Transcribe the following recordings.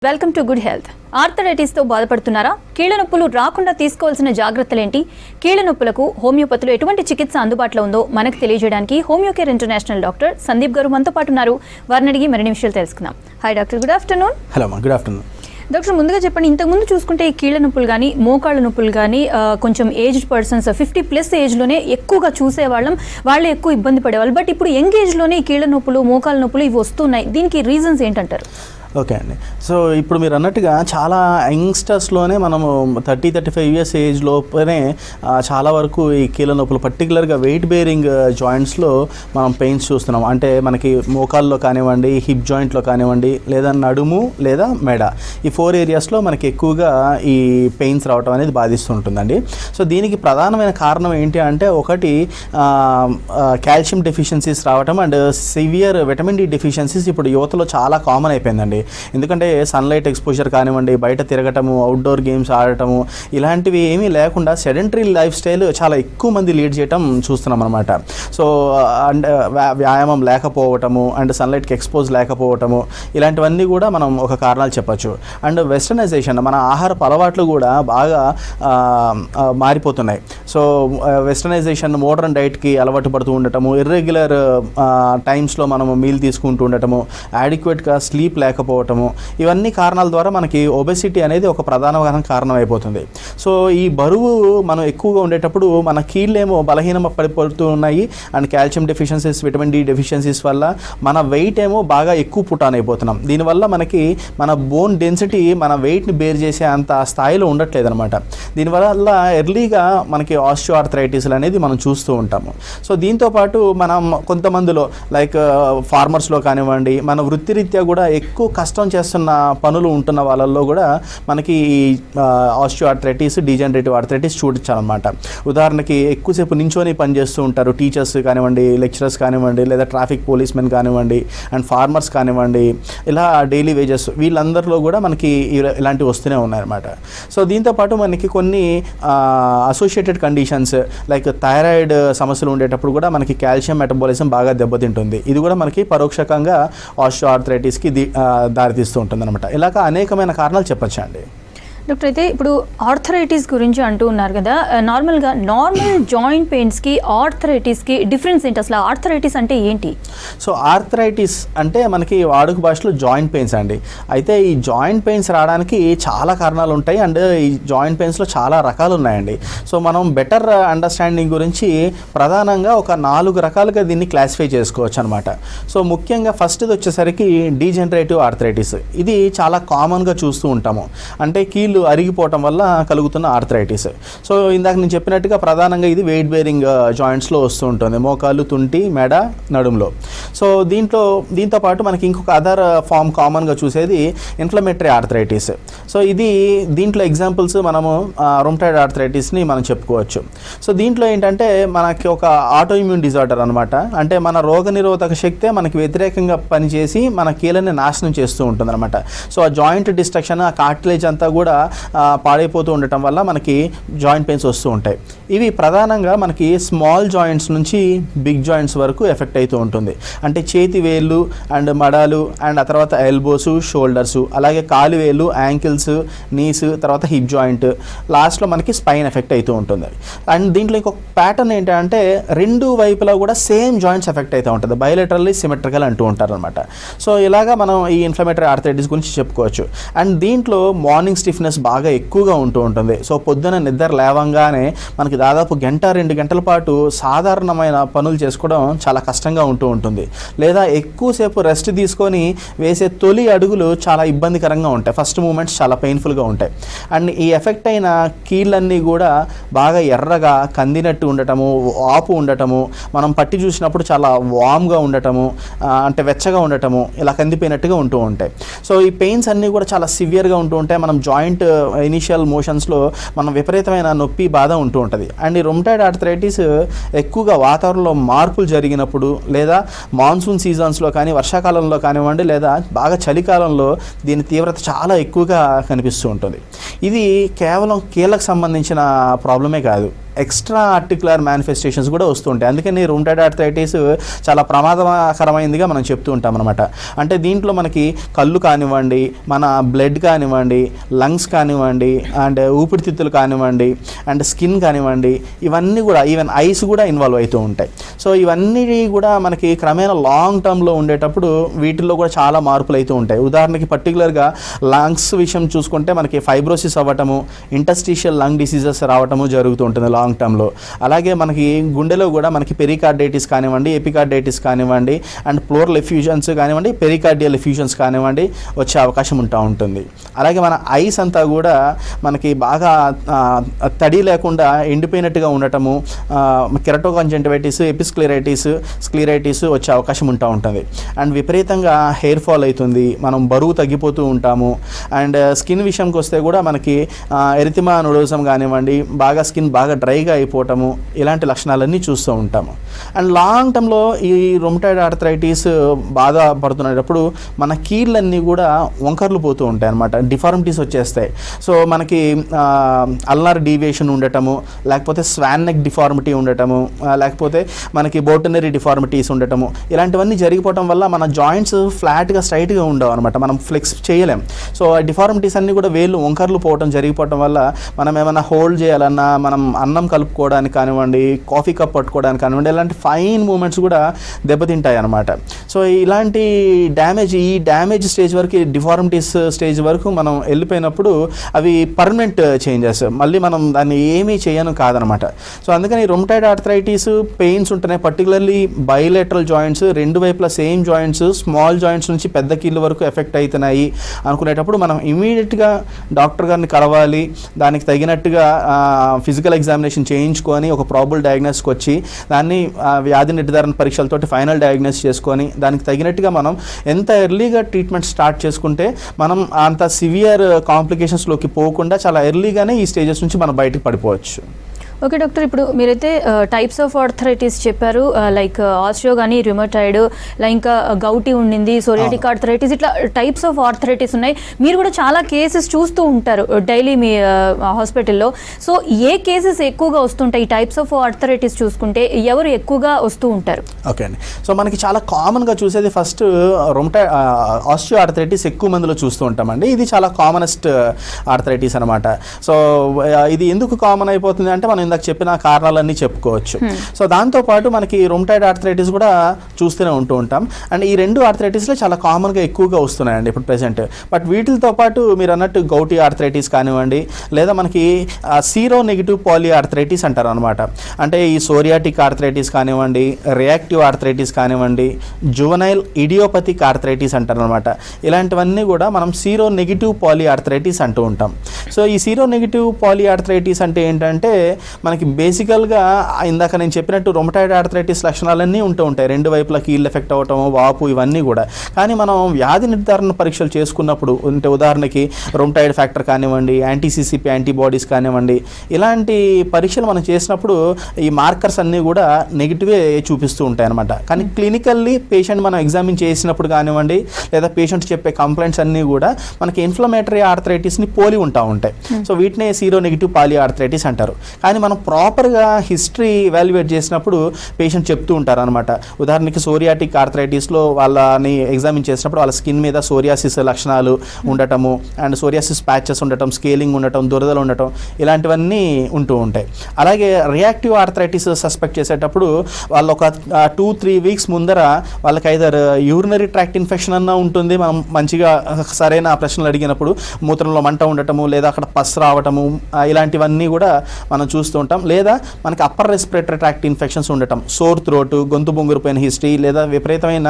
Welcome to good health. ఆర్థరైటిస్తో బాధపడుతున్నారా? కీళ్ల నొప్పులు రాకుండా తీసుకోవాల్సిన జాగ్రత్తలేంటి? కీళ్ల నొప్పులకు హోమియోపతిలో ఎటువంటి చికిత్స అందుబాటులో ఉందో మనకు తెలియజేయడానికి హోమియోకేర్ ఇంటర్నేషనల్ డాక్టర్ సందీప్ గారు మనతో పాటు ఉన్నారు. వారిని అడిగి మరిన్ని విషయాలు తెలుసుకుందాం. Hi doctor, good afternoon. Hello అమ్మా, గుడ్ ఆఫ్టర్నూన్. డాక్టర్, ముందుగా చెప్పండి, ఇంతకుముందు చూసుకుంటే ఈ కీళ్ల నొప్పులు కానీ మోకాళ్ళ నొప్పులు కానీ కొంచెం ఏజ్డ్ పర్సన్స్ 50+ ఏజ్లోనే ఎక్కువగా చూసేవాళ్ళం, వాళ్ళే ఎక్కువ ఇబ్బంది పడేవాళ్ళు. బట్ ఇప్పుడు యంగ్ ఏజ్లోనే ఈ కీళ్ల నొప్పులు మోకాళ్ళ నొప్పులు ఇవి వస్తున్నాయి. దీనికి రీజన్స్ ఏంటంటారు? ఓకే అండి. సో ఇప్పుడు మీరు అన్నట్టుగా చాలా యంగ్స్టర్స్లోనే మనము 30-35 ఇయర్స్ ఏజ్ లోపలనే చాలా వరకు ఈ కీళ్ళ నొప్పులు, పర్టికులర్గా వెయిట్ బేరింగ్ జాయింట్స్లో మనం పెయిన్స్ చూస్తున్నాం. అంటే మనకి మోకాల్లో కానివ్వండి, హిప్ జాయింట్లో కానివ్వండి, లేదా నడుము లేదా మెడ, ఈ 4 ఏరియాస్లో మనకి ఎక్కువగా ఈ పెయిన్స్ రావటం అనేది బాధిస్తుంటుందండి. సో దీనికి ప్రధానమైన కారణం ఏంటి అంటే, ఒకటి కాల్షియం డెఫిషియన్సీస్ రావటం and severe vitamin D deficiencies ఇప్పుడు యువతలో చాలా కామన్ అయిపోయిందండి. ఎందుకంటే సన్లైట్ ఎక్స్పోజర్ కానివ్వండి, బయట తిరగటము, అవుట్డోర్ గేమ్స్ ఆడటము, ఇలాంటివి ఏమీ లేకుండా సెడెంటరీ లైఫ్ స్టైల్ చాలా ఎక్కువ మంది లీడ్ చేయటం చూస్తున్నాం అనమాట. సో అండ్ వ్యాయామం లేకపోవటము అండ్ సన్లైట్కి ఎక్స్పోజ్ లేకపోవటము, ఇలాంటివన్నీ కూడా మనం ఒక కారణాలు చెప్పచ్చు. అండ్ వెస్టర్నైజేషన్, మన ఆహారపు అలవాట్లు కూడా బాగా మారిపోతున్నాయి. సో వెస్టర్నైజేషన్, మోడర్న్ డైట్కి అలవాటు పడుతూ ఉండటము, ఇర్రెగ్యులర్ టైమ్స్లో మనము మీల్ తీసుకుంటూ ఉండటము, యాడిక్వేట్గా స్లీప్ లేకపోవటము, ఇవన్నీ కారణాల ద్వారా మనకి ఒబెసిటీ అనేది ఒక ప్రధానమైన కారణం అయిపోతుంది. సో ఈ బరువు మనం ఎక్కువగా ఉండేటప్పుడు మన కీళ్ళేమో బలహీనం పడిపోతూ ఉన్నాయి. And calcium deficiencies, vitamin D deficiencies వల్ల మన వెయిట్ ఏమో బాగా ఎక్కువ పుటాన్ అయిపోతున్నాం. దీనివల్ల మనకి మన బోన్ డెన్సిటీ మన వెయిట్ని బేర్ చేసే అంత స్థాయిలో ఉండట్లేదు అనమాట. దీనివల్ల ఎర్లీగా మనకి ఆస్టియో ఆర్థరైటిస్ అనేది మనం చూస్తూ ఉంటాము. సో దీంతోపాటు మనం కొంతమందిలో లైక్ ఫార్మర్స్లో కానివ్వండి, మన వృత్తిరీత్యా కూడా ఎక్కువ కష్టం చేస్తున్న పనులు ఉంటున్న వాళ్ళల్లో కూడా మనకి ఆస్టియో ఆర్థరైటిస్, డీజనరేటివ్ ఆర్థరైటిస్ చూడించాలన్నమాట. ఉదాహరణకి ఎక్కువసేపు నించొని పనిచేస్తూ ఉంటారు టీచర్స్ కానివ్వండి, లెక్చరర్స్ కానివ్వండి, లేదా ట్రాఫిక్ పోలీస్మెన్ కానివ్వండి, అండ్ ఫార్మర్స్ కానివ్వండి, ఇలా డైలీ వేజెస్, వీళ్ళందరిలో కూడా మనకి ఇలాంటివి వస్తూనే ఉన్నాయన్నమాట. సో దీంతోపాటు మనకి కొన్ని అసోసియేటెడ్ కండిషన్స్ లైక్ థైరాయిడ్ సమస్యలు ఉండేటప్పుడు కూడా మనకి కాల్షియం మెటబాలిజం బాగా దెబ్బతింటుంది. ఇది కూడా మనకి పరోక్షకంగా ఆస్టియో ఆర్థరైటిస్కి దారితీస్తూ ఉంటుంది అనమాట. ఇలాగ అనేకమైన కారణాలు చెప్పచ్చండి. డాక్టర్, అయితే ఇప్పుడు ఆర్థరైటిస్ గురించి అంటూ ఉన్నారు కదా, నార్మల్ జాయింట్ పెయిన్స్కి ఆర్థరైటిస్కి డిఫరెన్స్ ఏంటి? అసలు ఆర్థరైటిస్ అంటే ఏంటి? సో ఆర్థరైటిస్ అంటే మనకి వాడుక భాషలో జాయింట్ పెయిన్స్ అండి. అయితే ఈ జాయింట్ పెయిన్స్ రావడానికి చాలా కారణాలు ఉంటాయి అండ్ ఈ జాయింట్ పెయిన్స్లో చాలా రకాలు ఉన్నాయండి. సో మనం బెటర్ అండర్స్టాండింగ్ గురించి ప్రధానంగా ఒక 4 రకాలుగా దీన్ని క్లాసిఫై చేసుకోవచ్చు అనమాట. సో ముఖ్యంగా ఫస్ట్ది వచ్చేసరికి డీజనరేటివ్ ఆర్థరైటిస్. ఇది చాలా కామన్గా చూస్తూ ఉంటాము. అంటే కీళ్ళు అరిగిపోవటం వల్ల కలుగుతున్న ఆర్థరైటిస్. సో ఇందాక నేను చెప్పినట్టుగా ప్రధానంగా ఇది వెయిట్ బేరింగ్ జాయింట్స్లో వస్తూ ఉంటుంది, మోకాలు, తుంటి, మెడ, నడుములో. సో దీంతో పాటు మనకి ఇంకొక అదర్ ఫామ్ కామన్గా చూసేది ఇన్ఫ్లమేటరీ ఆర్థరైటిస్. సో దీంట్లో ఎగ్జాంపుల్స్ మనము రొమటాయిడ్ ఆర్థరైటిస్ని మనం చెప్పుకోవచ్చు. సో దీంట్లో ఏంటంటే మనకి ఒక ఆటో ఇమ్యూన్ డిజార్డర్ అనమాట. అంటే మన రోగనిరోధక శక్తే మనకి వ్యతిరేకంగా పనిచేసి మన కీళ్ళని నాశనం చేస్తూ ఉంటుంది అనమాట. సో ఆ జాయింట్ డిస్ట్రక్షన్, ఆ కార్టిలేజ్ అంతా కూడా పాడైపోతూ ఉండటం వల్ల మనకి జాయింట్ పెయిన్స్ వస్తూ ఉంటాయి. ఇవి ప్రధానంగా మనకి స్మాల్ జాయింట్స్ నుంచి బిగ్ జాయింట్స్ వరకు ఎఫెక్ట్ అవుతూ ఉంటుంది. అంటే చేతి వేళ్ళు అండ్ మడాలు అండ్ ఆ తర్వాత ఎల్బోస్, షోల్డర్స్, అలాగే కాలు వేళ్ళు, యాంకిల్స్, నీస్, తర్వాత హిప్ జాయింట్, లాస్ట్లో మనకి స్పైన్ ఎఫెక్ట్ అవుతూ ఉంటుంది. అండ్ దీంట్లో ఇంకొక ప్యాటర్న్ ఏంటంటే 2 వైపులా కూడా సేమ్ జాయింట్స్ ఎఫెక్ట్ అవుతూ ఉంటుంది, బయోలేటరల్లీ సిమెట్రికల్ అంటూ ఉంటారు అనమాట. సో ఇలాగా మనం ఈ ఇన్ఫ్లమేటరీ ఆర్థరైటిస్ గురించి చెప్పుకోవచ్చు. అండ్ దీంట్లో మార్నింగ్ స్టిఫ్నెస్ బాగా ఎక్కువగా ఉంటూ ఉంటుంది. సో పొద్దున నిద్ర లేవంగానే మనకి దాదాపు 1-2 గంటల పాటు సాధారణమైన పనులు చేసుకోవడం చాలా కష్టంగా ఉంటూ ఉంటుంది. లేదా ఎక్కువసేపు రెస్ట్ తీసుకొని వేసే తొలి అడుగులు చాలా ఇబ్బందికరంగా ఉంటాయి. ఫస్ట్ మూమెంట్స్ చాలా పెయిన్ఫుల్గా ఉంటాయి. అండ్ ఈ ఎఫెక్ట్ అయిన కీళ్ళన్నీ కూడా బాగా ఎర్రగా కందినట్టు ఉండటము, వాపు ఉండటము, మనం పట్టి చూసినప్పుడు చాలా వామ్గా ఉండటము, అంటే వెచ్చగా ఉండటము, ఇలా కందిపోయినట్టుగా ఉంటూ ఉంటాయి. సో ఈ పెయిన్స్ అన్నీ కూడా చాలా సివియర్గా ఉంటూ ఉంటాయి. మనం జాయింట్ ఇనిషియల్ మోషన్స్లో మనం విపరీతమైన నొప్పి, బాధ ఉంటూ ఉంటుంది. అండ్ ఈ రొమటాయిడ్ ఆర్థరైటిస్ ఎక్కువగా వాతావరణంలో మార్పులు జరిగినప్పుడు, లేదా మాన్సూన్ సీజన్స్లో కానీ, వర్షాకాలంలో కానివ్వండి, లేదా బాగా చలికాలంలో దీని తీవ్రత చాలా ఎక్కువగా కనిపిస్తూ ఉంటుంది. ఇది కేవలం కీళ్ళకు సంబంధించిన ప్రాబ్లమే కాదు. ఎక్స్ట్రా ఆర్టికులర్ మేనిఫెస్టేషన్స్ కూడా వస్తుంటాయి. అందుకని రూమటాయిడ్ ఆర్థరైటిస్ చాలా ప్రమాదకరమైందిగా మనం చెప్తూ ఉంటాం అనమాట. అంటే దీంట్లో మనకి కళ్ళు కానివ్వండి, మన బ్లడ్ కానివ్వండి, లంగ్స్ కానివ్వండి, అండ్ ఊపిరితిత్తులు కానివ్వండి, అండ్ స్కిన్ కానివ్వండి, ఇవన్నీ కూడా ఈవెన్ ఐస్ కూడా ఇన్వాల్వ్ అవుతూ ఉంటాయి. సో ఇవన్నీ కూడా మనకి క్రమేణా లాంగ్ టర్మ్లో ఉండేటప్పుడు వీటిల్లో కూడా చాలా మార్పులు అవుతూ ఉంటాయి. ఉదాహరణకి పర్టికులర్గా లంగ్స్ విషయం చూసుకుంటే మనకి ఫైబ్రోసిస్ అవ్వటము, ఇంటర్స్టిషియల్ లంగ్ డిసీజెస్ రావటము జరుగుతూ ఉంటుంది లాంగ్ టర్మ్లో. అలాగే మనకి గుండెలో కూడా మనకి పెరికార్డైటిస్ కానివ్వండి, ఎపికార్డైటిస్ కానివ్వండి, అండ్ ప్లోరల్ ఎఫ్యూజన్స్ కానివ్వండి, పెరికార్డియల్ ఎఫ్యూజన్స్ కానివ్వండి వచ్చే అవకాశం ఉంటుంది. అలాగే మన ఐస్ అంతా కూడా మనకి బాగా తడి లేకుండా ఎండిపోయినట్టుగా ఉండటము, కెరటోకంజంటివైటిస్, స్క్లెరైటిస్ వచ్చే అవకాశం ఉంటుంది. అండ్ విపరీతంగా హెయిర్ ఫాల్ అవుతుంది, మనం బరువు తగ్గిపోతూ ఉంటాము. అండ్ స్కిన్ విషయంకి వస్తే కూడా మనకి ఎరిథిమా నోడోజం కానివ్వండి, బాగా స్కిన్ బాగా డ్రైగా అయిపోవటము, ఇలాంటి లక్షణాలన్నీ చూస్తూ ఉంటాము. అండ్ లాంగ్ టర్మ్లో ఈ రొమటాయిడ్ ఆర్థరైటిస్ బాధపడుతున్నప్పుడు మన కీళ్ళన్నీ కూడా వంకర్లు పోతూ ఉంటాయి అన్నమాట, డిఫార్మిటీస్ వచ్చేస్తాయి. సో మనకి అల్నార్ డీవియేషన్ ఉండటము, లేకపోతే స్వాన్ నెక్ డిఫార్మిటీ ఉండటము, లేకపోతే మనకి బోటనరీ డిఫార్మిటీస్ ఉండటము, ఇలాంటివన్నీ జరిగిపోవటం వల్ల మన జాయింట్స్ ఫ్లాట్గా స్ట్రైట్గా ఉండవు అనమాట, మనం ఫ్లెక్స్ చేయలేం. సో ఆ డిఫార్మిటీస్ అన్నీ కూడా వేళ్ళు వంకర్లు పోవటం జరిగిపోవటం వల్ల మనం ఏమైనా హోల్డ్ చేయాలన్నా, మనం అన్నం కలుపుకోవడానికి కానివ్వండి, కాఫీ కప్ పట్టుకోవడానికి కానివ్వండి, ఇలాంటి ఫైన్ మూమెంట్స్ కూడా దెబ్బతింటాయి అన్నమాట. సో ఇలాంటి ఈ డ్యామేజ్ స్టేజ్ వరకు, డిఫార్మిటీస్ స్టేజ్ వరకు మనం వెళ్ళిపోయినప్పుడు అవి పర్మనెంట్ చేంజెస్, మళ్ళీ మనం దాన్ని ఏమీ చేయను కాదనమాట. సో అందుకని రొమటాయిడ్ ఆర్థరైటిస్ పెయిన్స్ ఉంటున్నాయి, పర్టికులర్లీ బైలేటరల్ జాయింట్స్, రెండు వైపులా సేమ్ జాయింట్స్, స్మాల్ జాయింట్స్ నుంచి పెద్ద కీళ్ళ వరకు ఎఫెక్ట్ అవుతున్నాయి అనుకునేటప్పుడు మనం ఇమీడియట్గా డాక్టర్ గారిని కలవాలి. దానికి తగినట్టుగా ఫిజికల్ ఎగ్జామినేషన్ చేయించుకొని ఒక ప్రాబుల్ డయాగ్నోస్కి వచ్చి దాన్ని వ్యాధి నిర్ధారణ పరీక్షలతోటి ఫైనల్ డయాగ్నోస్ చేసుకొని దానికి తగినట్టుగా మనం ఎంత ఎర్లీగా ట్రీట్మెంట్ స్టార్ట్ చేసుకుంటే మనం అంత సివియర్ కాంప్లికేషన్స్లోకి పోకుండా చాలా ఎర్లీగానే ఈ స్టేజెస్ నుంచి మనం బయటకు పడిపోవచ్చు. ఓకే డాక్టర్, ఇప్పుడు మీరైతే టైప్స్ ఆఫ్ ఆర్థరైటిస్ చెప్పారు, లైక్ ఆస్టియో కానీ, రుమటాయిడ్, ఇంకా గౌటీ ఉండింది, సోరియాటిక్ ఆర్థరైటిస్, ఇట్లా టైప్స్ ఆఫ్ ఆర్థరైటిస్ ఉన్నాయి. మీరు కూడా చాలా కేసెస్ చూస్తూ ఉంటారు డైలీ మీ హాస్పిటల్లో. సో ఏ కేసెస్ ఎక్కువగా వస్తుంటాయి? ఈ టైప్స్ ఆఫ్ ఆర్థరైటిస్ చూసుకుంటే ఎవరు ఎక్కువగా వస్తూ ఉంటారు? ఓకే అండి, సో మనకి చాలా కామన్గా చూసేది ఫస్ట్ ఆస్టియో ఆర్థరైటిస్ ఎక్కువ మందిలో చూస్తూ ఉంటామండి. ఇది చాలా కామనెస్ట్ ఆర్థరైటిస్ అనమాట. సో ఇది ఎందుకు కామన్ అయిపోతుంది అంటే మనం ఇందాక చెప్పిన కారణాలన్నీ చెప్పుకోవచ్చు. సో దాంతోపాటు మనకి రొమటాయిడ్ ఆర్థరైటిస్ కూడా చూస్తూనే ఉంటూ ఉంటాం. అండ్ ఈ రెండు ఆర్థరైటిస్లో చాలా కామన్గా ఎక్కువగా వస్తున్నాయండి ఇప్పుడు ప్రెసెంట్. బట్ వీటితో పాటు మీరు అన్నట్టు గౌటీ ఆర్థరైటిస్ కానివ్వండి, లేదా మనకి సీరో నెగిటివ్ పాలీ ఆర్థరైటిస్ అంటారు అనమాట. అంటే ఈ సోరియాటిక్ ఆర్థరైటిస్ కానివ్వండి, రియాక్టివ్ ఆర్థరైటిస్ కానివ్వండి, జువనైల్ ఇడియోపతిక్ ఆర్థరైటిస్ అంటారు అనమాట. ఇలాంటివన్నీ కూడా మనం సీరో నెగిటివ్ పాలీ ఆర్థరైటిస్ అంటూ ఉంటాం. సో ఈ సీరో నెగిటివ్ పాలీ ఆర్థరైటిస్ అంటే ఏంటంటే మనకి బేసికల్గా ఇందాక నేను చెప్పినట్టు రొమటాయిడ్ ఆర్థరైటిస్ లక్షణాలన్నీ ఉంటూ ఉంటాయి, రెండు వైపులా కీళ్ళు ఎఫెక్ట్ అవ్వటం, వాపు, ఇవన్నీ కూడా. కానీ మనం వ్యాధి నిర్ధారణ పరీక్షలు చేసుకున్నప్పుడు, అంటే ఉదాహరణకి రొమటాయిడ్ ఫ్యాక్టర్ కానివ్వండి, యాంటీ-సిసిపి యాంటీబాడీస్ కానివ్వండి, ఇలాంటి పరీక్షలు మనం చేసినప్పుడు ఈ మార్కర్స్ అన్నీ కూడా నెగిటివే చూపిస్తూ ఉంటాయి అనమాట. కానీ క్లినికల్లీ పేషెంట్ మనం ఎగ్జామిన్ చేసినప్పుడు కానివ్వండి, లేదా పేషెంట్ చెప్పే కంప్లైంట్స్ అన్నీ కూడా మనకి ఇన్ఫ్లమేటరీ ఆర్థరైటిస్ని పోలి ఉంటాయి. సో వీటినే సీరో నెగిటివ్ పాలీ ఆర్థరైటిస్ అంటారు. కానీ మనం ప్రాపర్గా హిస్టరీ ఎవాల్యుయేట్ చేసినప్పుడు పేషెంట్ చెప్తూ ఉంటారు అనమాట. ఉదాహరణకి సోరియాటిక్ ఆర్థరైటిస్లో వాళ్ళని ఎగ్జామిన్ చేసినప్పుడు వాళ్ళ స్కిన్ మీద సోరియాసిస్ లక్షణాలు ఉండటము, అండ్ సోరియాసిస్ ప్యాచెస్ ఉండటం, స్కేలింగ్ ఉండటం, దురదలు ఉండటం, ఇలాంటివన్నీ ఉంటూ ఉంటాయి. అలాగే రియాక్టివ్ ఆర్థరైటిస్ సస్పెక్ట్ చేసేటప్పుడు వాళ్ళు ఒక 2-3 వీక్స్ ముందర వాళ్ళకి ఐదర్ యూరినరీ ట్రాక్ట్ ఇన్ఫెక్షన్ అన్నా ఉంటుంది, మనం మంచిగా సరైన ప్రశ్నలు అడిగినప్పుడు మూత్రంలో మంట ఉండటము, లేదా అక్కడ పస్ రావటము, ఇలాంటివన్నీ కూడా మనం చూస్తూ ఉంటాం. లేదా మనకి అప్పర్ రెస్పిరేటరీ ట్రాక్ట్ ఇన్ఫెక్షన్స్ ఉండటం, సోర్ త్రోట్, గొంతు బొంగురుపోయిన హిస్టరీ, లేదా విపరీతమైన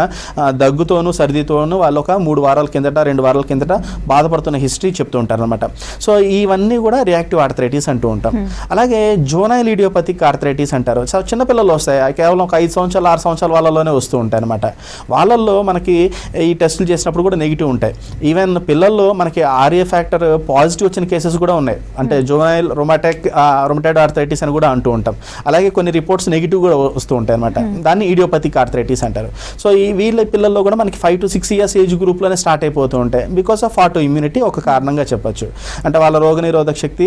దగ్గుతోనూ సర్దితోనూ వాళ్ళు ఒక 3 వారాల కిందట 2 వారాల కిందట బాధపడుతున్న హిస్టరీ చెప్తూ ఉంటారు అనమాట. సో ఇవన్నీ కూడా రియాక్టివ్ ఆర్థరైటిస్ అంటూ ఉంటాం. అలాగే జువనైల్ ఇడియోపతిక్ ఆర్థరైటిస్ అంటారు. సో చిన్నపిల్లలు వస్తాయి, కేవలం ఒక 5 సంవత్సరాలు 6 సంవత్సరాల వాళ్ళలోనే వస్తూ ఉంటాయి అనమాట. వాళ్ళల్లో మనకి ఈ టెస్టులు చేసినప్పుడు కూడా నెగిటివ్ ఉంటాయి. ఈవెన్ పిల్లల్లో మనకి ఆర్ఏ ఫ్యాక్టర్ పాజిటివ్ వచ్చిన కేసెస్ కూడా ఉన్నాయి. అంటే జువనైల్ రొమటాయిడ్ ఆర్థరైటిస్ అని కూడా అంటూ ఉంటాం. అలాగే కొన్ని రిపోర్ట్స్ నెగిటివ్ కూడా వస్తూ ఉంటాయి అనమాట. దాన్ని ఇడియోపతిక్ ఆర్థరైటిస్ అంటారు. సో ఈ వీళ్ళ పిల్లల్లో కూడా మనకి 5 to 6 years ఏజ్ గ్రూప్లోనే స్టార్ట్ అయిపోతూ ఉంటాయి. బికాస్ ఆఫ్ ఆటో ఇమ్యూనిటీ ఒక కారణంగా చెప్పొచ్చు. అంటే వాళ్ళ రోగనిరోధక శక్తి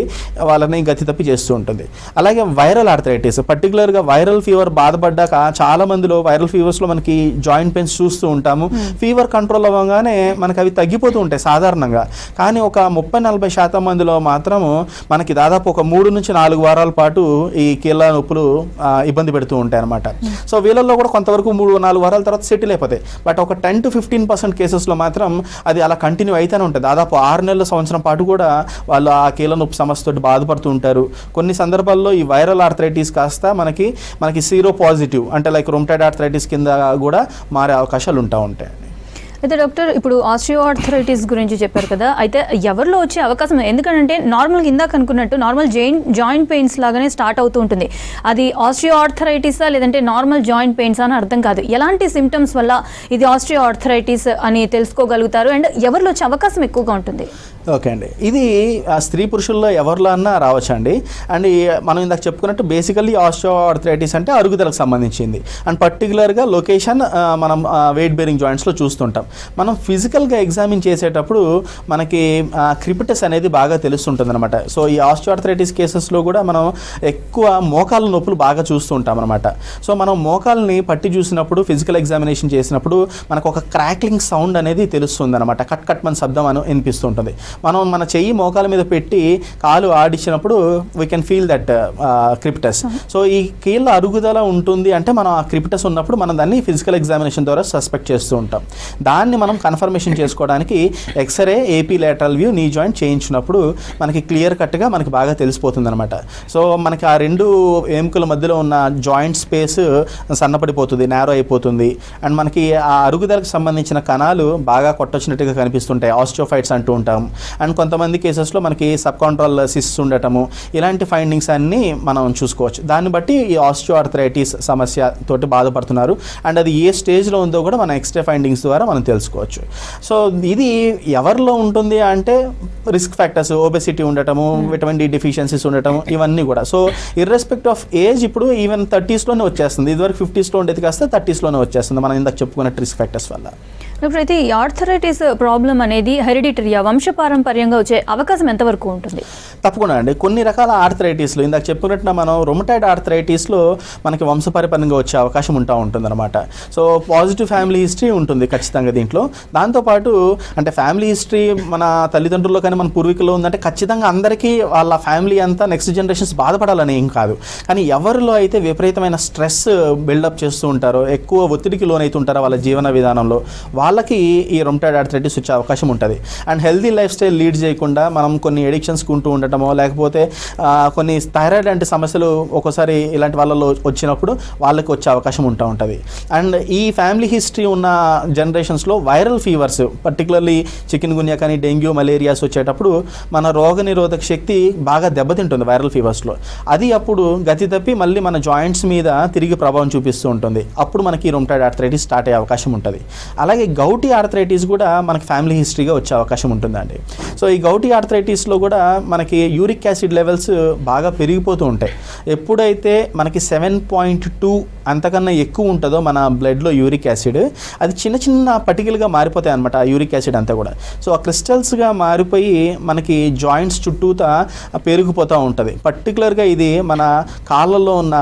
వాళ్ళని గతి తప్పి చేస్తూ ఉంటుంది. అలాగే వైరల్ ఆర్థరైటిస్, పర్టికులర్గా వైరల్ ఫీవర్ బాధపడ్డాక చాలా మందిలో వైరల్ ఫీవర్స్లో మనకి జాయింట్ పెయిన్స్ చూస్తూ ఉంటాము. ఫీవర్ కంట్రోల్ అవ్వగానే మనకి అవి తగ్గిపోతూ ఉంటాయి సాధారణంగా. కానీ ఒక 30-40% మందిలో మాత్రము మనకి దాదాపు ఒక 3 నుంచి 4 వారాల పాటు ఈ కీళ్ళ నొప్పులు ఇబ్బంది పెడుతూ ఉంటాయి అనమాట. సో వీళ్ళల్లో కూడా కొంతవరకు 3-4 వారాల తర్వాత సెటిల్ అయిపోతాయి. బట్ ఒక 10 to 15% కేసెస్లో మాత్రం అది అలా కంటిన్యూ అయితేనే ఉంటుంది. దాదాపు 6 నెలల సంవత్సరం పాటు కూడా వాళ్ళు ఆ కీళ్ళ నొప్పి సమస్యతో బాధపడుతూ ఉంటారు. కొన్ని సందర్భాల్లో ఈ వైరల్ ఆర్థరైటిస్ కాస్త మనకి సీరో పాజిటివ్ అంటే లైక్ రొమటాయిడ్ ఆర్థరైటిస్ కింద కూడా మారే అవకాశాలు ఉంటాయి. అయితే డాక్టర్, ఇప్పుడు ఆస్టియోఆర్థరైటిస్ గురించి చెప్పారు కదా, అయితే ఎవరిలో వచ్చే అవకాశం, ఎందుకంటే నార్మల్గా ఇందాక అనుకున్నట్టు నార్మల్ జాయింట్ పెయిన్స్ లాగానే స్టార్ట్ అవుతూ ఉంటుంది. అది ఆస్టియోఆర్థరైటిసా లేదంటే నార్మల్ జాయింట్ పెయిన్స్ అని అర్థం కాదు. ఎలాంటి సిమ్టమ్స్ వల్ల ఇది ఆస్టియోఆర్థరైటిస్ అని తెలుసుకోగలుగుతారు అండ్ ఎవరిలో వచ్చే అవకాశం ఎక్కువగా ఉంటుంది? ఓకే అండి, ఇది స్త్రీ పురుషుల్లో ఎవరిలో అన్నా రావచ్చు అండి. అండ్ మనం ఇందాక చెప్పుకున్నట్టు బేసికల్లీ ఆస్టియోఆర్థరైటిస్ అంటే అరుగుదలకు సంబంధించింది. అండ్ పర్టికులర్గా లొకేషన్ మనం వెయిట్ బేరింగ్ జాయింట్స్లో చూస్తుంటాం. మనం ఫిజికల్గా ఎగ్జామిన్ చేసేటప్పుడు మనకి క్రిపిటస్ అనేది బాగా తెలుస్తుంటుంది అనమాట. సో ఈ ఆస్టియోఆర్థరైటిస్ కేసెస్లో కూడా మనం ఎక్కువ మోకాళ్ళ నొప్పులు బాగా చూస్తూ ఉంటాం అనమాట. సో మనం మోకాల్ని పట్టి చూసినప్పుడు ఫిజికల్ ఎగ్జామినేషన్ చేసినప్పుడు మనకు ఒక క్రాక్లింగ్ సౌండ్ అనేది తెలుస్తుంది అనమాట. కట్ మన శబ్దం అని వినిపిస్తుంటుంది. మనం మన చెయ్యి మోకాల మీద పెట్టి కాలు ఆడించినప్పుడు we can feel that crepitus. So ఈ కీళ్ళ అరుగుదల ఉంటుంది అంటే మనం ఆ క్రిపిటస్ ఉన్నప్పుడు మనం దాన్ని ఫిజికల్ ఎగ్జామినేషన్ ద్వారా సస్పెక్ట్ చేస్తూ ఉంటాం. దాన్ని మనం కన్ఫర్మేషన్ చేసుకోవడానికి X-ray, AP lateral view, knee joint చేయించినప్పుడు మనకి క్లియర్ కట్గా మనకి బాగా తెలిసిపోతుంది అనమాట. సో మనకి ఆ 2 ఎముకల మధ్యలో ఉన్న జాయింట్ స్పేస్ సన్నపడిపోతుంది, నేరో అయిపోతుంది. అండ్ మనకి ఆ అరుగుదలకు సంబంధించిన కణాలు బాగా కొట్టొచ్చినట్టుగా కనిపిస్తుంటాయి, ఆస్టియోఫైట్స్ అంటూ ఉంటాం. అండ్ కొంతమంది కేసెస్లో మనకి సబ్ కాంట్రాల్ సిస్ట్స్ ఉండటము, ఇలాంటి ఫైండింగ్స్ అన్నీ మనం చూసుకోవచ్చు. దాన్ని బట్టి ఈ ఆస్టియోఆర్థరైటిస్ సమస్య తోటి బాధపడుతున్నారు. అండ్ అది ఏ స్టేజ్లో ఉందో కూడా మన ఎక్స్రే ఫైండింగ్స్ ద్వారా మనం తెలుసుకోవచ్చు. సో ఇది ఎవరిలో ఉంటుంది అంటే రిస్క్ ఫ్యాక్టర్స్, ఒబెసిటీ ఉండటము, విటమిన్ డి డెఫిషియన్సీస్ ఉండటము, ఇవన్నీ కూడా. సో ఇర్రెస్పెక్ట్ ఆఫ్ ఏజ్ ఇప్పుడు ఈవెన్ 30sలోనే వచ్చేస్తుంది. ఇదివరకు 50sలో ఉండేది కాస్త 30sలోనే వచ్చేస్తుంది మనం ఇందాక చెప్పుకున్న రిస్క్ ఫ్యాక్టర్స్ వల్ల. అయితే ఈ ఆర్థరైటిస్ ప్రాబ్లం అనేది హెరిడిటరీయా, వంశపారంపర్యంగా వచ్చే అవకాశం ఎంతవరకు ఉంటుంది? తప్పకుండా అండి. కొన్ని రకాల ఆర్థరైటిస్లో ఇందాక చెప్పుకున్నట్టు మనం రొమటాయిడ్ ఆర్థరైటిస్లో మనకి వంశపారంపర్యంగా వచ్చే అవకాశం ఉంటుంది అనమాట. సో పాజిటివ్ ఫ్యామిలీ హిస్టరీ ఉంటుంది ఖచ్చితంగా దీంట్లో. దాంతోపాటు అంటే ఫ్యామిలీ హిస్టరీ మన తల్లిదండ్రుల్లో కానీ మన పూర్వీకుల్లో ఉందంటే ఖచ్చితంగా అందరికీ వాళ్ళ ఫ్యామిలీ అంతా నెక్స్ట్ జనరేషన్స్ బాధపడాలని ఏం కాదు. కానీ ఎవరిలో అయితే విపరీతమైన స్ట్రెస్ బిల్డప్ చేస్తూ ఉంటారో, ఎక్కువ ఒత్తిడికి లోనైతుంటారో వాళ్ళ జీవన విధానంలో, వాళ్ళకి ఈ రొమటాయిడ్ ఆర్థరైటిస్ వచ్చే అవకాశం ఉంటుంది. And healthy life style lead చేయకుండా మనం కొన్ని ఎడిక్షన్స్ ఉంటూ ఉండటమో, లేకపోతే కొన్ని థైరాయిడ్ లాంటి సమస్యలు ఒక్కోసారి ఇలాంటి వాళ్ళలో వచ్చినప్పుడు వాళ్ళకి వచ్చే అవకాశం ఉంటుంది. అండ్ ఈ ఫ్యామిలీ హిస్టరీ ఉన్న జనరేషన్స్లో వైరల్ ఫీవర్స్, పర్టికులర్లీ చికెన్ గున్యా కానీ డెంగ్యూ, మలేరియాస్ వచ్చేటప్పుడు మన రోగనిరోధక శక్తి బాగా దెబ్బతింటుంది వైరల్ ఫీవర్స్లో. అది అప్పుడు గతి తప్పి మళ్ళీ మన జాయింట్స్ మీద తిరిగి ప్రభావం చూపిస్తూ ఉంటుంది. అప్పుడు మనకి రొమటాయిడ్ ఆర్థరైటిస్ స్టార్ట్ అయ్యే అవకాశం ఉంటుంది. అలాగే గౌటీ ఆర్థరైటిస్ కూడా మనకి ఫ్యామిలీ హిస్టరీగా వచ్చే అవకాశం ఉంటుందండి. సో ఈ గౌటీ ఆర్థరైటిస్లో కూడా మనకి యూరిక్ యాసిడ్ లెవెల్స్ బాగా పెరిగిపోతూ ఉంటాయి. ఎప్పుడైతే మనకి 7.2 అంతకన్నా ఎక్కువ ఉంటుందో మన బ్లడ్లో యూరిక్ యాసిడ్, అది చిన్న చిన్న పర్టికల్గా మారిపోతాయి అనమాట ఆ యూరిక్ యాసిడ్ అంతా కూడా. సో ఆ క్రిస్టల్స్గా మారిపోయి మనకి జాయింట్స్ చుట్టూతా పెరిగిపోతూ ఉంటుంది. పర్టికులర్గా ఇది మన కాళ్ళల్లో ఉన్న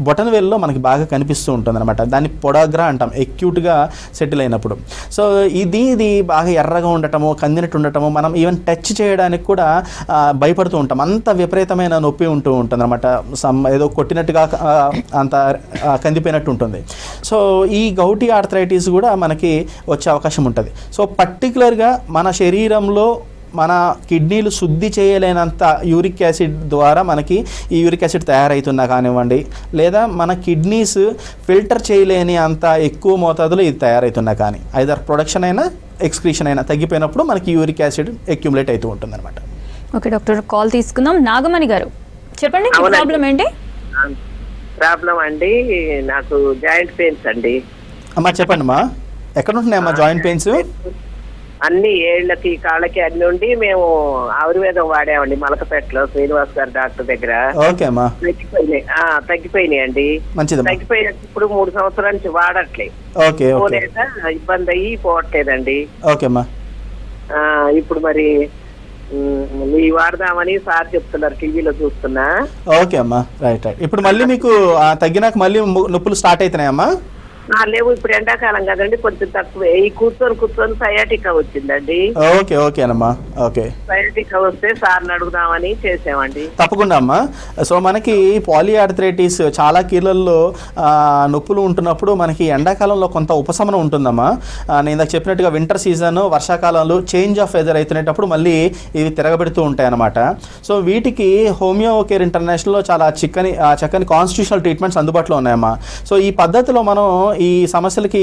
బొటన వేలులో మనకి బాగా కనిపిస్తూ ఉంటుంది అనమాట. దాన్ని పొడాగ్రా అంటాం, ఎక్యూట్గా సెటిల్ అయినప్పుడు. సో ఇది బాగా ఎర్రగా ఉండటము, కందినట్టు ఉండటము, మనం ఈవెన్ టచ్ చేయడానికి కూడా భయపడుతూ ఉంటాం. అంత విపరీతమైన నొప్పి ఉంటుంది అనమాట. ఏదో కొట్టినట్టుగా అంత కందిపోయినట్టు ఉంటుంది. సో ఈ గౌటీ ఆర్థరైటిస్ కూడా మనకి వచ్చే అవకాశం ఉంటుంది. సో పర్టికులర్గా మన శరీరంలో మన కిడ్నీలు శుద్ధి చేయలేనంత యూరిక్ యాసిడ్ ద్వారా మనకి ఈ యూరిక్ యాసిడ్ తయారవుతున్నా కానివ్వండి, లేదా మన కిడ్నీస్ ఫిల్టర్ చేయలేని అంత ఎక్కువ మోతాదులో ఇది తయారవుతున్నా కానీ, ఐదర్ ప్రొడక్షన్ అయినా ఎక్స్క్రీషన్ అయినా తగ్గిపోయినప్పుడు మనకి యూరిక్ యాసిడ్ అక్యుములేట్ అవుతూ ఉంటుంది అనమాట. ఓకే డాక్టర్, కాల్ తీసుకుందాం. నాగమణి గారు చెప్పండి, ప్రాబ్లం ఏంటి? ప్రాబ్లం అండి, నాకు జాయింట్ పెయిన్స్ అండి. అమ్మా చెప్పండి అమ్మా, ఎక్కడ ఉంటున్నాయమ్మా జాయింట్ పెయిన్స్? అన్ని ఏళ్లకి కాళ్ళకి అన్ని ఉండి మేము ఆయుర్వేదం వాడామండి మలకపేటలో శ్రీనివాస్ గారి డాక్టర్ దగ్గర. ఓకే అమ్మా. తగ్గిపోయినాయండి. మంచిదమ్మా. తగ్గిపోయినప్పుడు 3 సంవత్సరాల నుంచి వాడట్లేదు. Okay okay. ఇబ్బంది అయ్యి పోవట్లేదండి. ఓకే అమ్మా. ఇప్పుడు మరి మీ వాడదామని సార్ చెప్తున్నారు, టీవీలో చూస్తున్నా. ఓకే అమ్మా. Right right. ఇప్పుడు మళ్ళీ మీకు తగ్గినాక మళ్ళీ నొప్పులు స్టార్ట్ అవుతున్నాయమ్మా? లేవు, ఇప్పుడు ఎండాకాలం కదండి, కొంచెం తక్కువ. ఈ కూర్చొని సయాటికా వచ్చిందండి. ఓకే ఓకేనమ్మా. ఓకే. సయాటికా వస్తే సార్ని అడుగుదామని చేసామండి. తప్పకుండా అమ్మా. సో మనకి పాలిఆర్థరైటిస్ చాలా కీళ్ళల్లో నొప్పులు ఉంటున్నప్పుడు మనకి ఎండాకాలంలో కొంత ఉపశమనం ఉంటుందమ్మా. నేను ఇందాక చెప్పినట్టుగా వింటర్ సీజన్, వర్షాకాలంలో చేంజ్ ఆఫ్ వెదర్ అవుతున్నప్పుడు మళ్ళీ ఇవి తిరగబెడుతూ ఉంటాయి అన్నమాట. సో వీటికి హోమియో కేర్ ఇంటర్నేషనల్లో చాలా చక్కని కాన్స్టిట్యూషనల్ ట్రీట్మెంట్స్ అందుబాటులో ఉన్నాయమ్మా. సో ఈ పద్ధతిలో మనం ఈ సమస్యలకి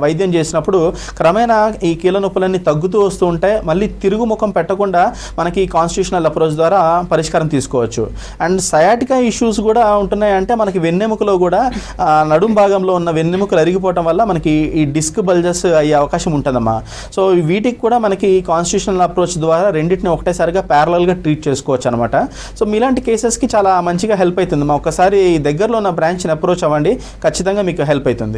వైద్యం చేసినప్పుడు క్రమేణా ఈ కీళ్ళ నొప్పులన్నీ తగ్గుతూ వస్తూ ఉంటాయి. మళ్ళీ తిరుగుముఖం పెట్టకుండా మనకి కాన్స్టిట్యూషనల్ అప్రోచ్ ద్వారా పరిష్కారం తీసుకోవచ్చు. అండ్ సయాటికా ఇష్యూస్ కూడా ఉంటున్నాయి. అంటే మనకి వెన్నెముకలో కూడా నడుం భాగంలో ఉన్న వెన్నెముకలు అరిగిపోవటం వల్ల మనకి ఈ డిస్క్ బల్జెస్ అయ్యే అవకాశం ఉంటుందమ్మా. సో వీటికి కూడా మనకి కాన్స్టిట్యూషనల్ అప్రోచ్ ద్వారా రెండింటిని ఒకటేసారిగా ప్యారలల్గా ట్రీట్ చేసుకోవచ్చు అనమాట. సో మీలాంటి కేసెస్కి చాలా మంచిగా హెల్ప్ అవుతుందమ్మా. ఒకసారి దగ్గరలో ఉన్న బ్రాంచ్ని అప్రోచ్ అవ్వండి, ఖచ్చితంగా మీకు హెల్ప్ అవుతుంది.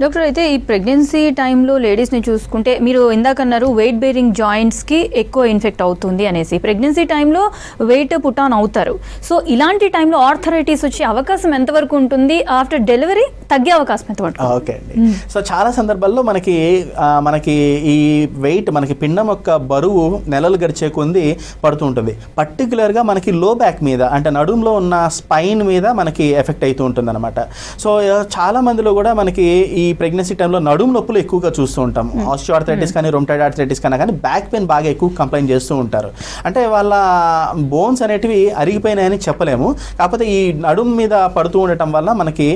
డాక్టర్, అయితే ఈ ప్రెగ్నెన్సీ టైంలో లేడీస్ని చూసుకుంటే మీరు ఇందాకన్నారు వెయిట్ బేరింగ్ జాయింట్స్కి ఎక్కువ ఇన్ఫెక్ట్ అవుతుంది అనేసి. ప్రెగ్నెన్సీ టైంలో వెయిట్ పుట్ ఆన్ అవుతారు. సో ఇలాంటి టైంలో ఆర్థరైటిస్ వచ్చే అవకాశం ఎంతవరకు ఉంటుంది? ఆఫ్టర్ డెలివరీ తగ్గే అవకాశం ఎంతవరకు? ఓకే అండి. సో చాలా సందర్భాల్లో మనకి ఈ వెయిట్, మనకి పిండం యొక్క బరువు నెలలు గడిచే కొంది పడుతూ ఉంటుంది. పర్టికులర్గా మనకి లో బ్యాక్ మీద, అంటే నడుంలో ఉన్న స్పైన్ మీద మనకి ఎఫెక్ట్ అవుతూ ఉంటుంది అనమాట. సో చాలా మందిలో కూడా మనకి ఈ ప్రెగ్నెన్సీ టైంలో నడుము నొప్పులు ఎక్కువగా చూస్తూ ఉంటాం. ఆస్టియోఆర్థరైటిస్ కానీ రొమటాయిడ్ ఆర్థరైటిస్ కన్నా కానీ బ్యాక్ పెయిన్ బాగా ఎక్కువ కంప్లైంట్ చేస్తూ ఉంటారు. అంటే వాళ్ళ బోన్స్ అనేటివి అరిగిపోయినాయని చెప్పలేము, కాకపోతే ఈ నడుము మీద పడుతూ ఉండటం వల్ల మనకి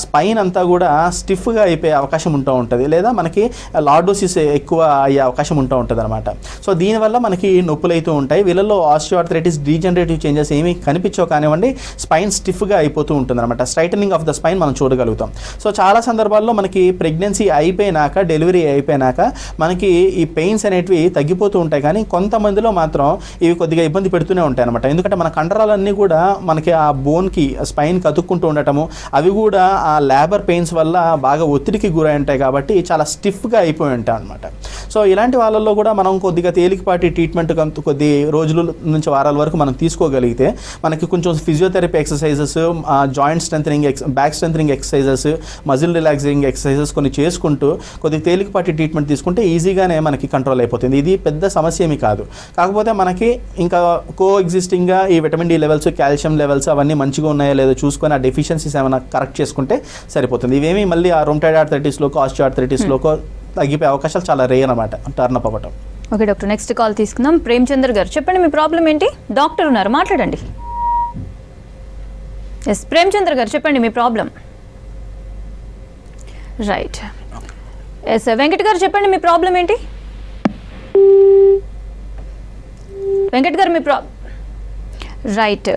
స్పైన్ అంతా కూడా స్టిఫ్గా అయిపోయే అవకాశం ఉంటూ ఉంటుంది, లేదా మనకి లార్డోసిస్ ఎక్కువ అయ్యే అవకాశం ఉంటూ ఉంటుంది అనమాట. సో దీనివల్ల మనకి నొప్పులు అవుతూ ఉంటాయి. వీళ్ళలో ఆస్టియోఆర్థరైటిస్ డీజనరేటివ్ చేంజెస్ ఏమీ కనిపించవు కానివ్వండి, స్పైన్ స్టిఫ్గా అయిపోతూ ఉంటుంది అనమాట. స్ట్రైటనింగ్ ఆఫ్ ద స్పైన్ మనం చూడగలుగుతాం. సో చాలా సందర్భాల్లో మనకి ప్రెగ్నెన్సీ అయిపోయినాక, డెలివరీ అయిపోయినాక మనకి ఈ పెయిన్స్ అనేటివి తగ్గిపోతూ ఉంటాయి. కానీ కొంతమందిలో మాత్రం ఇవి కొద్దిగా ఇబ్బంది పెడుతూనే ఉంటాయి అనమాట. ఎందుకంటే మన కండరాలన్నీ కూడా మనకి ఆ బోన్కి, స్పైన్కి అతుక్కుంటూ ఉండటము, అవి కూడా ఆ లేబర్ పెయిన్స్ వల్ల బాగా ఒత్తిడికి గురై ఉంటాయి కాబట్టి చాలా స్టిఫ్గా అయిపోయి ఉంటాయి అనమాట. సో ఇలాంటి వాళ్ళల్లో కూడా మనం కొద్దిగా తేలికపాటి ట్రీట్మెంట్ కొద్ది రోజుల నుంచి వారాల వరకు మనం తీసుకోగలిగితే మనకి కొంచెం physiotherapy exercises, joint strengthening, back strengthening exercises, muscle relaxing exercises కొన్ని చేసుకుంటూ కొద్దిగా తేలికపాటి ట్రీట్మెంట్ తీసుకుంటే ఈజీగానే మనకి కంట్రోల్ అయిపోతుంది. ఇది పెద్ద సమస్య ఏమీ కాదు. కాకపోతే మనకి ఇంకా కోఎగ్జిస్టింగ్గా ఈ vitamin D levels, calcium levels అవన్నీ మంచిగా ఉన్నాయో లేదో చూసుకొని ఆ డెఫిషియన్సీస్ ఏమైనా కరెక్ట్ చేసుకుంటే సరిపోతుంది. ఇవేమీ మళ్ళీ ఆ రొమటాయిడ్ ఆర్థరైటిస్లోకో, ఆస్టియోఆర్థరైటిస్లోకో తగ్గిపోయే అవకాశాలు చాలా రేర్ అనమాట, టర్న్ అప్ అవ్వటం. ఓకే డాక్టర్, నెక్స్ట్ కాల్ తీసుకుందాం. ప్రేమ్చందర్ గారు, చెప్పండి మీ ప్రాబ్లం ఏంటి? డాక్టర్ ఉన్నారు, మాట్లాడండి. ఎస్ ప్రేమ్చందర్ గారు, చెప్పండి మీ ప్రాబ్లం. రైట్. ఎస్ వెంకట్ గారు, చెప్పండి మీ ప్రాబ్లం ఏంటి? వెంకట్ గారు మీ రైట్.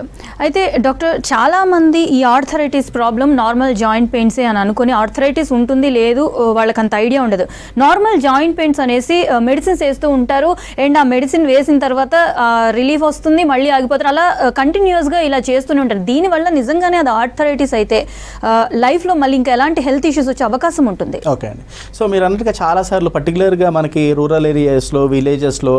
అయితే డాక్టర్, చాలామంది ఈ ఆర్థరైటిస్ ప్రాబ్లం నార్మల్ జాయింట్ పెయిన్సే అని అనుకుని ఆర్థరైటిస్ ఉంటుంది లేదు వాళ్ళకి అంత ఐడియా ఉండదు. నార్మల్ జాయింట్ పెయిన్స్ అనేసి మెడిసిన్స్ వేస్తూ ఉంటారు. అండ్ ఆ మెడిసిన్ వేసిన తర్వాత రిలీఫ్ వస్తుంది, మళ్ళీ ఆగిపోతారు. అలా కంటిన్యూస్గా ఇలా చేస్తూనే ఉంటారు. దీనివల్ల నిజంగానే అది ఆర్థరైటిస్ అయితే లైఫ్లో మళ్ళీ ఇంకా ఎలాంటి హెల్త్ ఇష్యూస్ వచ్చే అవకాశం ఉంటుంది? ఓకే అండి. సో మీరు అన్నట్టుగా చాలాసార్లు పర్టికులర్గా మనకి రూరల్ ఏరియాస్లో, విలేజెస్లో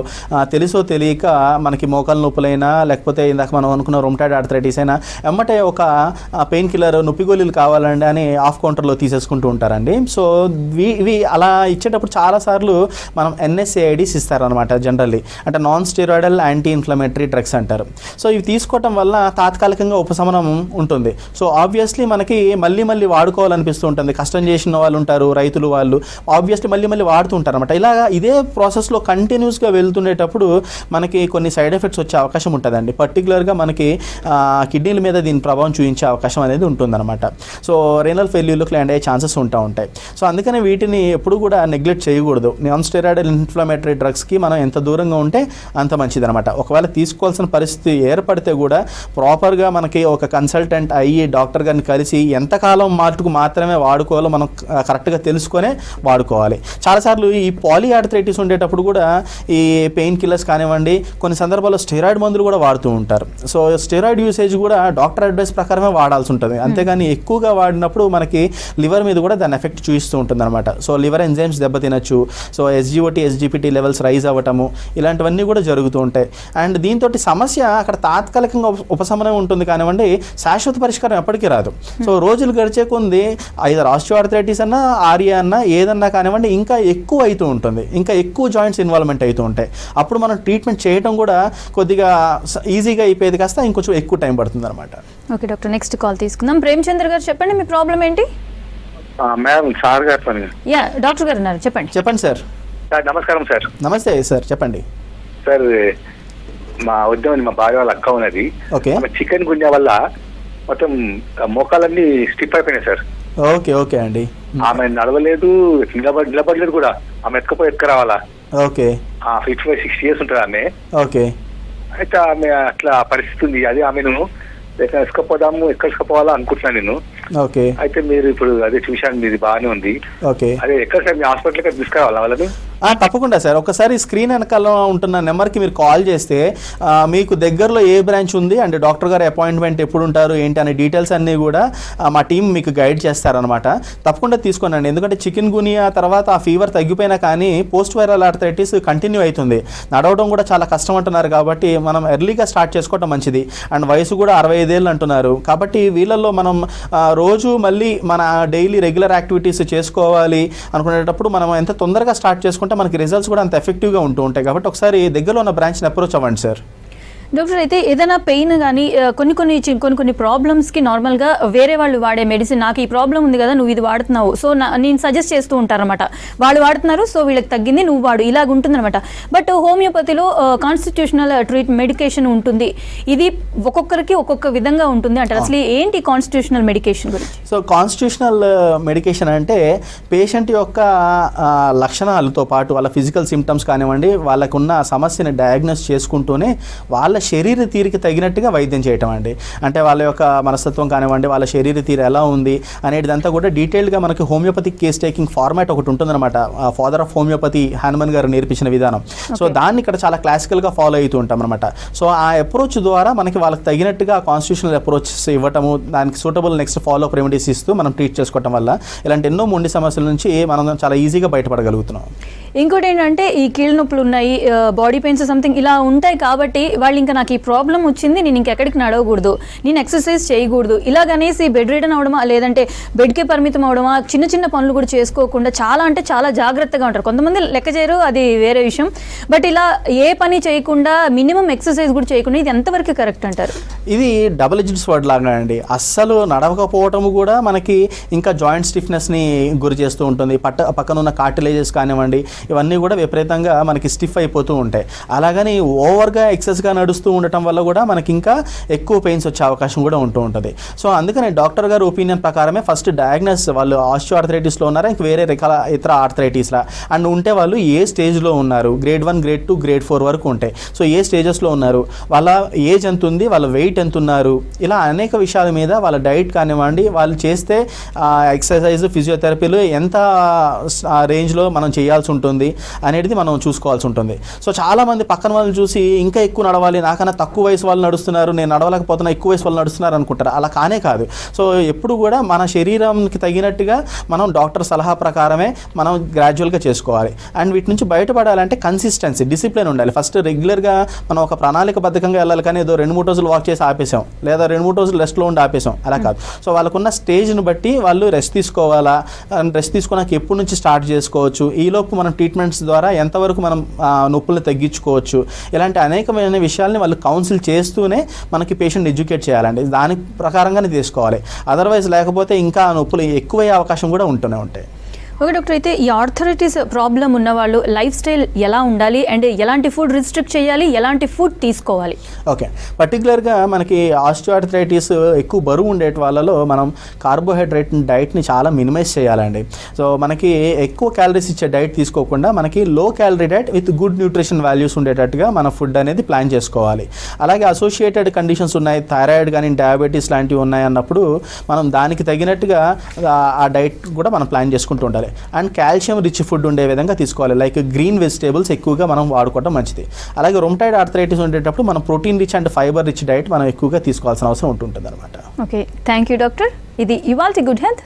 తెలుసో తెలియక మనకి మోకాలు నొప్పులైనా, లేకపోతే ఇందాక మనం అనుకున్న రొమటాయిడ్ ఆర్థరైటిస్ అయినా ఎమ్మటే ఒక పెయిన్ కిల్లర్, నొప్పి గోళీలు కావాలండి అని ఆఫ్ కౌంటర్లో తీసేసుకుంటూ ఉంటారండి. సో ఇవి అలా ఇచ్చేటప్పుడు చాలాసార్లు మనం NSAIDs ఇస్తారనమాట జనరల్లీ, అంటే non steroidal anti inflammatory drugs అంటారు. సో ఇవి తీసుకోవటం వల్ల తాత్కాలికంగా ఉపశమనం ఉంటుంది. సో ఆబ్వియస్లీ మనకి మళ్ళీ వాడుకోవాలనిపిస్తూ ఉంటుంది. కష్టం చేసిన వాళ్ళు ఉంటారు, రైతులు, వాళ్ళు ఆబ్వియస్లీ మళ్ళీ వాడుతూ ఉంటారు అనమాట. ఇలాగా ఇదే ప్రాసెస్లో కంటిన్యూస్గా వెళ్తుండేటప్పుడు మనకి కొన్ని సైడ్ ఎఫెక్ట్స్ వచ్చే అవకాశం ఉంటుందండి. పర్టికులర్గా ఫర్దర్గా మనకి కిడ్నీల మీద దీని ప్రభావం చూపించే అవకాశం అనేది ఉంటుందన్నమాట. సో రీనల్ ఫెయిల్యూర్లకు ల్యాండ్ అయ్యే ఛాన్సెస్ ఉంటాయి. సో అందుకని వీటిని ఎప్పుడు కూడా నెగ్లెక్ట్ చేయకూడదు. నాన్ స్టెరాయిడల్ ఇన్ఫ్లమేటరీ డ్రగ్స్కి మనం ఎంత దూరంగా ఉంటే అంత మంచిదన్నమాట. ఒకవేళ తీసుకోవాల్సిన పరిస్థితి ఏర్పడితే కూడా ప్రాపర్గా మనకి ఒక కన్సల్టెంట్ అయ్యి డాక్టర్ గారిని కలిసి ఎంతకాలం మటుకు మాత్రమే వాడుకోవాలో మనం కరెక్ట్గా తెలుసుకొనే వాడుకోవాలి. చాలాసార్లు ఈ పాలిఆర్థరైటిస్ ఉండేటప్పుడు కూడా ఈ పెయిన్ కిల్లర్స్ కానివ్వండి, కొన్ని సందర్భాల్లో స్టెరాయిడ్ మందులు కూడా వాడుతూ ఉంటారు. సో స్టెరాయిడ్ యూసేజ్ కూడా డాక్టర్ అడ్వైస్ ప్రకారమే వాడాల్సి ఉంటుంది. అంతేగాని ఎక్కువగా వాడినప్పుడు మనకి లివర్ మీద కూడా దాని ఎఫెక్ట్ చూపిస్తూ ఉంటుంది అనమాట. సో లివర్ ఎంజైమ్స్ దెబ్బతినచ్చు. So SGOT SGPT levels rise అవ్వటము ఇలాంటివన్నీ కూడా జరుగుతూ ఉంటాయి. అండ్ దీంతో సమస్య అక్కడ తాత్కాలికంగా ఉపశమనం ఉంటుంది కానివ్వండి, శాశ్వత పరిష్కారం ఎప్పటికీ రాదు. సో రోజులు గడిచే కొంది ఐదర్ ఆస్టియోఆర్థరైటిస్ అన్నా ఆరియా అన్నా ఏదన్నా కానివ్వండి ఇంకా ఎక్కువ అవుతూ ఉంటుంది, ఇంకా ఎక్కువ జాయింట్స్ ఇన్వాల్వ్మెంట్ అవుతూ ఉంటాయి. అప్పుడు మనం ట్రీట్మెంట్ చేయడం కూడా కొద్దిగా ఈజీగా అయిపోయేది కాస్త ఇంకొంచెం ఎక్కువ టైం పడుతుంది అనమాట. ఓకే డాక్టర్, నెక్స్ట్ కాల్ తీసుకుందాం. ప్రేమచంద్ర గారు చెప్పండి, మీ ప్రాబ్లం ఏంటి? మేడం సార్ గారు యా డాక్టర్ గారు ఉన్నారు, చెప్పండి. చెప్పండి సార్. సార్ నమస్కారం సార్. నమస్తే సార్, చెప్పండి. సార్ మా ఉద్యమం మా భార్య వాళ్ళ అక్క ఉన్నది. ఓకే. చికెన్ గుంజా వల్ల మొత్తం మోకాలన్నీ స్టిప్ అయిపోయినాయి సార్. ఓకే అండి. ఆమె నడవలేదు, నిలబడలేదు కూడా. ఆమె ఎత్తుకు రావాలా. ఓకే. 55-60 years ఉంటుంది ఆమె. ఓకే. అయితే ఆమె అట్లా పరిస్థితి ఉంది. అది ఆమెను ఎక్కడ ఎక్కడిపోవాలా అనుకుంటున్నాను నేను. ఓకే. అయితే మీరు ఇప్పుడు అదే చూశాను, మీది బాగానే ఉంది. ఓకే. అదే ఎక్కడ సార్ మీ హాస్పిటల్కి తీసుకురావాలా వాళ్ళని? తప్పకుండా సార్. ఒకసారి స్క్రీన్ వెనకాల ఉంటున్న నెంబర్కి మీరు కాల్ చేస్తే మీకు దగ్గరలో ఏ బ్రాంచ్ ఉంది అండ్ డాక్టర్ గారు అపాయింట్మెంట్ ఎప్పుడు ఉంటారు ఏంటి అనే డీటెయిల్స్ అన్నీ కూడా మా టీం మీకు గైడ్ చేస్తారనమాట. తప్పకుండా తీసుకోనండి. ఎందుకంటే చికెన్ గునియా తర్వాత ఆ ఫీవర్ తగ్గిపోయినా కానీ పోస్ట్ వైరల్ ఆర్థరైటిస్ కంటిన్యూ అవుతుంది. నడవడం కూడా చాలా కష్టం అంటున్నారు కాబట్టి మనం ఎర్లీగా స్టార్ట్ చేసుకోవడం మంచిది. అండ్ వయసు కూడా 65 ఏళ్ళు అంటున్నారు కాబట్టి వీళ్ళల్లో మనం రోజు మళ్ళీ మన డైలీ రెగ్యులర్ యాక్టివిటీస్ చేసుకోవాలి అనుకునేటప్పుడు మనం ఎంత తొందరగా స్టార్ట్ చేసుకుంటే మనకి రిజల్ట్స్ కూడా అంత ఎఫెక్టివ్గా ఉంటూ ఉంటాయి. కాబట్టి ఒకసారి దగ్గరలో ఉన్న బ్రాంచ్ని అప్రోచ్ అవ్వండి సార్. డాక్టర్, అయితే ఏదైనా పెయిన్ కానీ కొన్ని ప్రాబ్లమ్స్కి నార్మల్గా వేరే వాళ్ళు వాడే మెడిసిన్, నాకు ఈ ప్రాబ్లం ఉంది కదా నువ్వు ఇది వాడుతున్నావు, సో నేను సజెస్ట్ చేస్తూ ఉంటారనమాట. వాళ్ళు వాడుతున్నారు, సో వీళ్ళకి తగ్గింది, నువ్వు వాడు, ఇలాగ ఉంటుందన్నమాట. బట్ హోమియోపతిలో కాన్స్టిట్యూషనల్ మెడికేషన్ ఉంటుంది. ఇది ఒక్కొక్కరికి ఒక్కొక్క విధంగా ఉంటుంది అంటారు. అసలు ఏంటి కాన్స్టిట్యూషనల్ మెడికేషన్ గురించి? సో కాన్స్టిట్యూషనల్ మెడికేషన్ అంటే పేషెంట్ యొక్క లక్షణాలతో పాటు వాళ్ళ ఫిజికల్ సిమ్టమ్స్ కానివ్వండి, వాళ్ళకున్న సమస్యని డయాగ్నోస్ చేసుకుంటూనే వాళ్ళ శరీర తీరుకి తగినట్టుగా వైద్యం చేయటం అండి. అంటే వాళ్ళ యొక్క మనస్తత్వం కానివ్వండి, వాళ్ళ శరీర తీరు ఎలా ఉంది అనేటిదంతా కూడా డీటెయిల్డ్గా మనకి హోమియోపతిక్ కేస్ టేకింగ్ ఫార్మాట్ ఒకటి ఉంటుందన్నమాట. ఫాదర్ ఆఫ్ హోమియోపతి హానుమన్ గారు నేర్పించిన విధానం. సో దాన్ని ఇక్కడ చాలా క్లాసికల్గా ఫాలో అవుతూ ఉంటాం అనమాట. సో ఆ అప్రోచ్ ద్వారా మనకి వాళ్ళకి తగినట్టుగా కాన్స్టిట్యూషనల్ అప్రోచెస్ ఇవ్వటము, దానికి suitable next follow up remedies ఇస్తూ మనం ట్రీట్ చేసుకోవటం వల్ల ఇలాంటి ఎన్నో మొండి సమస్యల నుంచి మనం చాలా ఈజీగా బయటపడగలుగుతున్నాం. ఇంకోటి ఏంటంటే ఈ కీళ్ళ నొప్పులు ఉన్నాయి, బాడీ పెయిన్స్ సంథింగ్ ఇలా ఉంటాయి కాబట్టి వాళ్ళు ఇంకా నాకు ఈ ప్రాబ్లం వచ్చింది, నేను ఇంకెక్కడికి నడవకూడదు, నేను ఎక్సర్సైజ్ చేయకూడదు, ఇలాగనేసి బెడ్ రిడన్ అవడమా లేదంటే బెడ్కే పరిమితం అవడమా, చిన్న చిన్న పనులు కూడా చేసుకోకుండా చాలా జాగ్రత్తగా ఉంటారు. కొంతమంది లెక్క చేయరు, అది వేరే విషయం. బట్ ఇలా ఏ పని చేయకుండా మినిమం ఎక్సర్సైజ్ కూడా చేయకుండా ఇది ఎంతవరకు కరెక్ట్ అంటారు? ఇది డబుల్ ఎడ్జ్డ్ స్వర్డ్ లాగా అండి. అస్సలు నడవకపోవటము కూడా మనకి ఇంకా జాయింట్ స్టిఫ్నెస్ని గురి చేస్తూ ఉంటుంది. పక్కన ఉన్న కార్టిలేజెస్ కానివ్వండి ఇవన్నీ కూడా విపరీతంగా మనకి స్టిఫ్ అయిపోతూ ఉంటాయి. అలాగని ఓవర్గా ఎక్సెస్గా నడుస్తూ ఉండటం వల్ల కూడా మనకి ఇంకా ఎక్కువ పెయిన్స్ వచ్చే అవకాశం కూడా ఉంటూ ఉంటుంది. సో అందుకని డాక్టర్ గారు ఒపీనియన్ ప్రకారమే ఫస్ట్ డయాగ్నోస్ వాళ్ళు ఆస్టియోఆర్థరైటిస్లో ఉన్నారా, ఇంక వేరే రకాల ఇతర ఆర్థరైటిస్లా అండ్ ఉంటే వాళ్ళు ఏ స్టేజ్లో ఉన్నారు, గ్రేడ్ 1 గ్రేడ్ 2 గ్రేడ్ 4 వరకు ఉంటాయి. సో ఏ స్టేజెస్లో ఉన్నారు, వాళ్ళ ఏజ్ ఎంత ఉంది, వాళ్ళ వెయిట్ ఎంత ఉన్నారు, ఇలా అనేక విషయాల మీద వాళ్ళ డైట్ కానివ్వండి, వాళ్ళు చేస్తే ఎక్సర్సైజ్ ఫిజియోథెరపీలు ఎంత రేంజ్లో మనం చేయాల్సి ఉంటుంది అనేది మనం చూసుకోవాల్సి ఉంటుంది. సో చాలామంది పక్కన వాళ్ళని చూసి ఇంకా ఎక్కువ నడవాలి, నాకన్నా తక్కువ వయసు వాళ్ళు నడుస్తున్నారు, నేను నడవలేకపోతున్నా, ఎక్కువ వయసు వాళ్ళు నడుస్తున్నారు అనుకుంటారు. అలా కానే కాదు. సో ఎప్పుడు కూడా మన శరీరంకి తగినట్టుగా మనం డాక్టర్ సలహా ప్రకారమే మనం గ్రాడ్యువల్గా చేసుకోవాలి. అండ్ వీటి నుంచి బయటపడాలంటే కన్సిస్టెన్సీ, డిసిప్లిన్ ఉండాలి. ఫస్ట్ రెగ్యులర్గా మనం ఒక ప్రణాళికబద్ధంగా వెళ్ళాలి, కానీ ఏదో 2-3 రోజులు వాక్ చేసి ఆపేసాం, లేదా 2-3 రోజులు రెస్ట్లో ఉండి ఆపేసాం, అలా కాదు. సో వాళ్ళకున్న స్టేజ్ని బట్టి వాళ్ళు రెస్ట్ తీసుకోవాలా, రెస్ట్ తీసుకున్నాక ఎప్పటి నుంచి స్టార్ట్ చేసుకోవచ్చు, ఈలోపు మనం ట్రీట్మెంట్స్ ద్వారా ఎంతవరకు మనం నొప్పుల్ని తగ్గించుకోవచ్చు, ఇలాంటి అనేకమైన విషయాల్ని వాళ్ళు కౌన్సిల్ చేస్తూనే మనకి పేషెంట్ ఎడ్యుకేట్ చేయాలండి. దాని ప్రకారంగానే తీసుకోవాలి. అదర్వైజ్ లేకపోతే ఇంకా నొప్పులు ఎక్కువయ్యే అవకాశం కూడా ఉంటూనే ఉంటాయి. ఓకే డాక్టర్, అయితే ఈ ఆర్థరైటిస్ ప్రాబ్లం ఉన్న వాళ్ళు లైఫ్ స్టైల్ ఎలా ఉండాలి అండ్ ఎలాంటి ఫుడ్ రిస్ట్రిక్ట్ చేయాలి, ఎలాంటి ఫుడ్ తీసుకోవాలి? ఓకే, పర్టికులర్గా మనకి ఆస్టియోఆర్థరైటిస్ ఎక్కువ బరువు ఉండే వాళ్ళలో మనం కార్బోహైడ్రేట్ డైట్ని చాలా మినిమైజ్ చేయాలండి. సో మనకి ఎక్కువ క్యాలరీస్ ఇచ్చే డైట్ తీసుకోకుండా మనకి low calorie diet with good nutrition values ఉండేటట్టుగా మన ఫుడ్ అనేది ప్లాన్ చేసుకోవాలి. అలాగే అసోసియేటెడ్ కండిషన్స్ ఉన్నాయి, థైరాయిడ్ కానీ డయాబెటీస్ లాంటివి ఉన్నాయి అన్నప్పుడు మనం దానికి తగినట్టుగా ఆ డైట్ కూడా మనం ప్లాన్ చేసుకుంటూ ఉండాలి. అండ్ కాల్షియం రిచ్ ఫుడ్ ఉండే విధంగా తీసుకోవాలి, లైక్ గ్రీన్ వెజిటేబుల్స్ ఎక్కువగా మనం వాడుకోవడం మంచిది. అలాగే రొమటాయిడ్ ఆర్థరైటిస్ ఉండేటప్పుడు మనం protein rich and fibre rich diet మనం ఎక్కువగా తీసుకోవాల్సిన అవసరం ఉంటుంటుంది అనమాట. Okay, thank you doctor. ఇది ఇవాల్టి గుడ్ హెల్త్.